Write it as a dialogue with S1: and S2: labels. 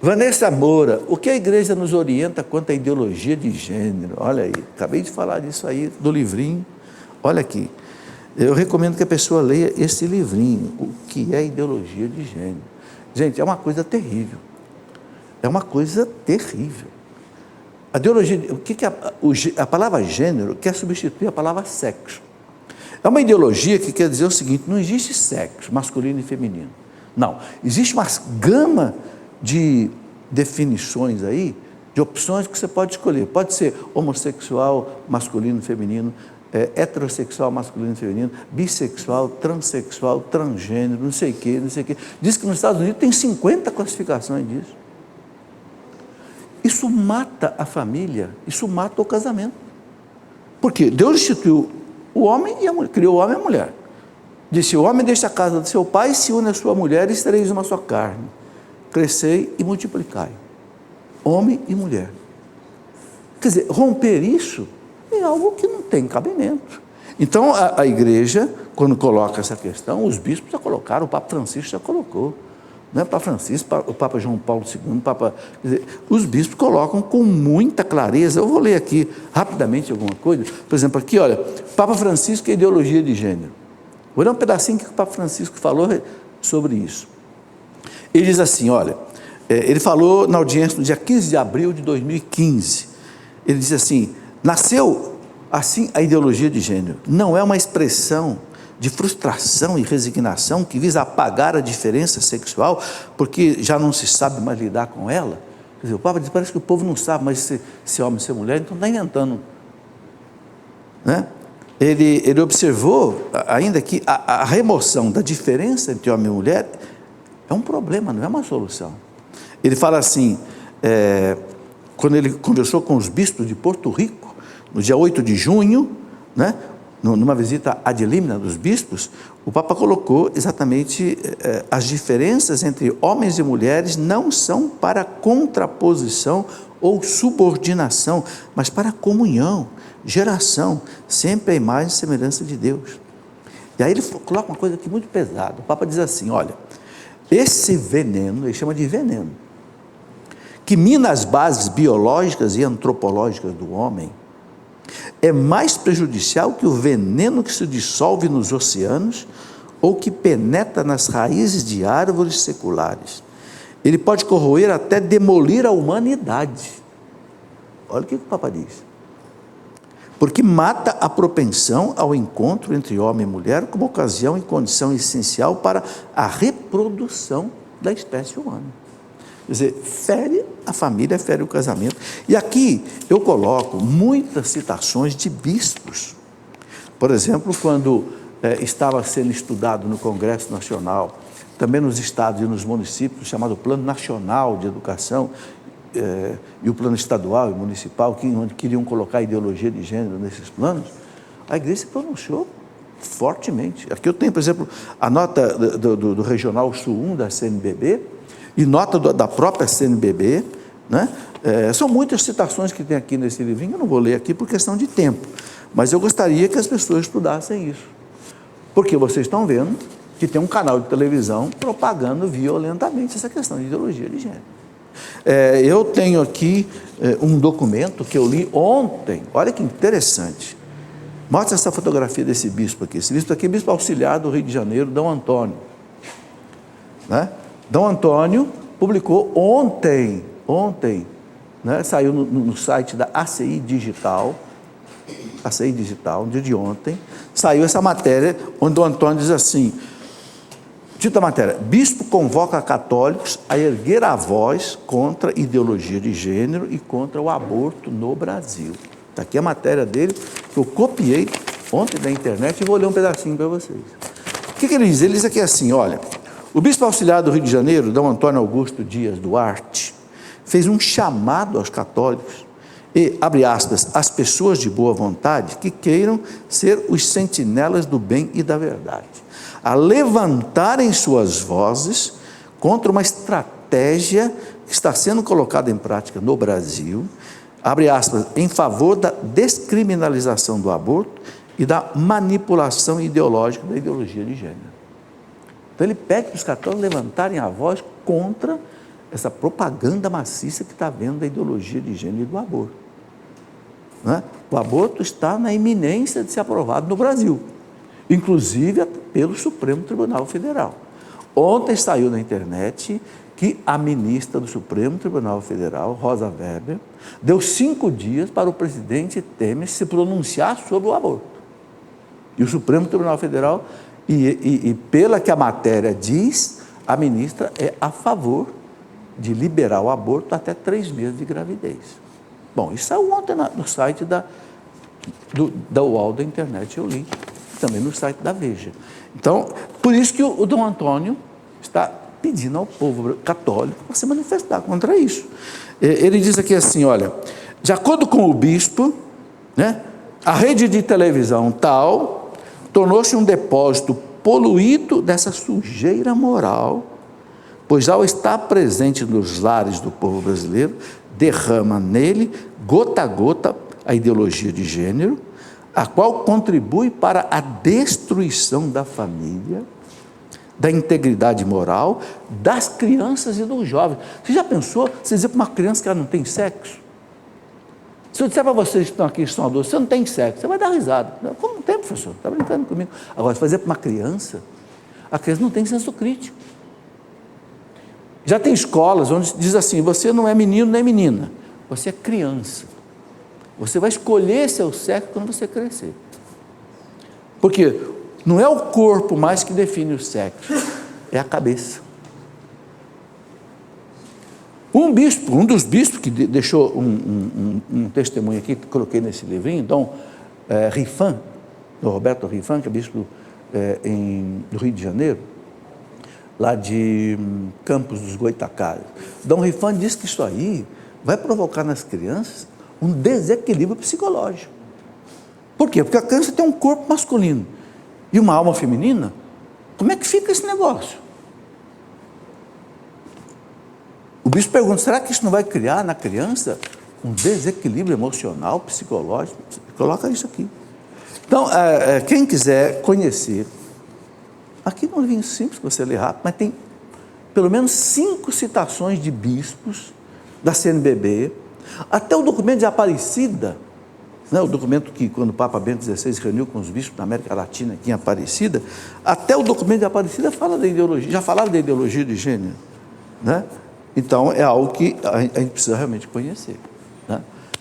S1: Vanessa Moura, o que a igreja nos orienta quanto à ideologia de gênero? Olha aí, acabei de falar disso aí, do livrinho. Olha aqui, eu recomendo que a pessoa leia esse livrinho, o que é ideologia de gênero. Gente, é uma coisa terrível, é uma coisa terrível. A ideologia, o que é a palavra gênero quer substituir a palavra sexo. É uma ideologia que quer dizer o seguinte: não existe sexo masculino e feminino. Não, existe uma gama de definições aí, de opções que você pode escolher. Pode ser homossexual, masculino e feminino, heterossexual, masculino e feminino, bissexual, transexual, transgênero, não sei o quê, não sei o quê. Diz que nos Estados Unidos tem 50 classificações disso. Isso mata a família, isso mata o casamento. Porque Deus instituiu o homem e a mulher, criou o homem e a mulher. Disse: o homem deixa a casa do seu pai, se une à sua mulher e sereis uma só carne. Crescei e multiplicai. Homem e mulher. Quer dizer, romper isso é algo que não tem cabimento. Então, a igreja, quando coloca essa questão, os bispos já colocaram, o Papa Francisco já colocou. Não é Papa Francisco, o Papa João Paulo II, quer dizer, os bispos colocam com muita clareza. Eu vou ler aqui rapidamente alguma coisa. Por exemplo, aqui, olha, Papa Francisco e ideologia de gênero. Vou ler um pedacinho que o Papa Francisco falou sobre isso. Ele diz assim, olha, ele falou na audiência no dia 15 de abril de 2015, ele diz assim: nasceu assim a ideologia de gênero, não é uma expressão de frustração e resignação que visa apagar a diferença sexual, porque já não se sabe mais lidar com ela. Quer dizer, o Papa diz: parece que o povo não sabe mais se homem, se mulher, então está inventando, né? Ele observou ainda que a remoção da diferença entre homem e mulher é um problema, não é uma solução. Ele fala assim, quando ele conversou com os bispos de Porto Rico, no dia 8 de junho, né, numa visita ad limina dos bispos, o Papa colocou exatamente as diferenças entre homens e mulheres não são para contraposição ou subordinação, mas para comunhão, geração, sempre a imagem e semelhança de Deus. E aí ele coloca uma coisa aqui muito pesada. O Papa diz assim: olha, esse veneno, ele chama de veneno, que mina as bases biológicas e antropológicas do homem, é mais prejudicial que o veneno que se dissolve nos oceanos ou que penetra nas raízes de árvores seculares. Ele pode corroer até demolir a humanidade. Olha o que o Papa diz. Porque mata a propensão ao encontro entre homem e mulher como ocasião e condição essencial para a reprodução da espécie humana. Quer dizer, fere a família, fere o casamento. E aqui eu coloco muitas citações de bispos. Por exemplo, quando estava sendo estudado no Congresso Nacional, também nos estados e nos municípios, chamado Plano Nacional de Educação, e o plano estadual e municipal, onde queriam colocar a ideologia de gênero nesses planos, a igreja se pronunciou fortemente. Aqui eu tenho, por exemplo, a nota do Regional Sul 1 da CNBB, e nota da própria CNBB, né? São muitas citações que tem aqui nesse livrinho, eu não vou ler aqui por questão de tempo, mas eu gostaria que as pessoas estudassem isso, porque vocês estão vendo que tem um canal de televisão propagando violentamente essa questão de ideologia de gênero. Eu tenho aqui um documento que eu li ontem, olha que interessante. Mostra essa fotografia desse bispo aqui. Esse bispo aqui é bispo auxiliar do Rio de Janeiro, Dom Antônio, né? Dom Antônio publicou ontem, né? Saiu no site da ACI Digital, no dia de ontem, saiu essa matéria, onde Dom Antônio diz assim, título da matéria: bispo convoca católicos a erguer a voz contra a ideologia de gênero e contra o aborto no Brasil. Está aqui a matéria dele, que eu copiei ontem da internet e vou ler um pedacinho para vocês. O que ele diz? Ele diz aqui assim, olha: o bispo auxiliar do Rio de Janeiro, Dom Antônio Augusto Dias Duarte, fez um chamado aos católicos e, abre aspas, as pessoas de boa vontade que queiram ser os sentinelas do bem e da verdade, a levantarem suas vozes contra uma estratégia que está sendo colocada em prática no Brasil, abre aspas, em favor da descriminalização do aborto e da manipulação ideológica da ideologia de gênero. Então ele pede para os católicos levantarem a voz contra essa propaganda maciça que está vendo da ideologia de gênero e do aborto. Né? O aborto está na iminência de ser aprovado no Brasil, inclusive pelo Supremo Tribunal Federal. Ontem saiu na internet que a ministra do Supremo Tribunal Federal, Rosa Weber, deu 5 dias para o presidente Temer se pronunciar sobre o aborto. E o Supremo Tribunal Federal, e pela que a matéria diz, a ministra é a favor de liberar o aborto até 3 meses de gravidez. Bom, isso saiu ontem no site da UOL da internet, eu li, também no site da Veja. Então, por isso que o Dom Antônio está pedindo ao povo católico para se manifestar contra isso. Ele diz aqui assim, olha, de acordo com o bispo, né, a rede de televisão tal tornou-se um depósito poluído dessa sujeira moral, pois ao estar presente nos lares do povo brasileiro, derrama nele, gota a gota, a ideologia de gênero, a qual contribui para a destruição da família, da integridade moral, das crianças e dos jovens. Você já pensou, você dizer para uma criança que ela não tem sexo? Se eu disser para vocês que estão aqui, que são adultos, você não tem sexo, você vai dar risada. Como não tem, professor? Está brincando comigo. Agora, se fazer para uma criança, a criança não tem senso crítico. Já tem escolas onde diz assim, você não é menino nem menina, você é criança. Você vai escolher seu sexo quando você crescer. Porque não é o corpo mais que define o sexo, é a cabeça. Um dos bispos que deixou um testemunho aqui, que coloquei nesse livrinho, Dom Rifan, Roberto Rifan, que é bispo do Rio de Janeiro, lá de Campos dos Goitacazes. Dom Rifan diz que isso aí vai provocar nas crianças um desequilíbrio psicológico. Por quê? Porque a criança tem um corpo masculino e uma alma feminina. Como é que fica esse negócio? O bispo pergunta, será que isso não vai criar na criança um desequilíbrio emocional, psicológico? Coloca isso aqui. Então, quem quiser conhecer, aqui no livrinho simples, que você lê rápido, mas tem pelo menos 5 citações de bispos da CNBB, até o documento de Aparecida, né, o documento que, quando o Papa Bento XVI reuniu com os bispos da América Latina aqui em Aparecida, até o documento de Aparecida fala da ideologia, já falaram da ideologia de gênero, né? Então, é algo que a gente precisa realmente conhecer.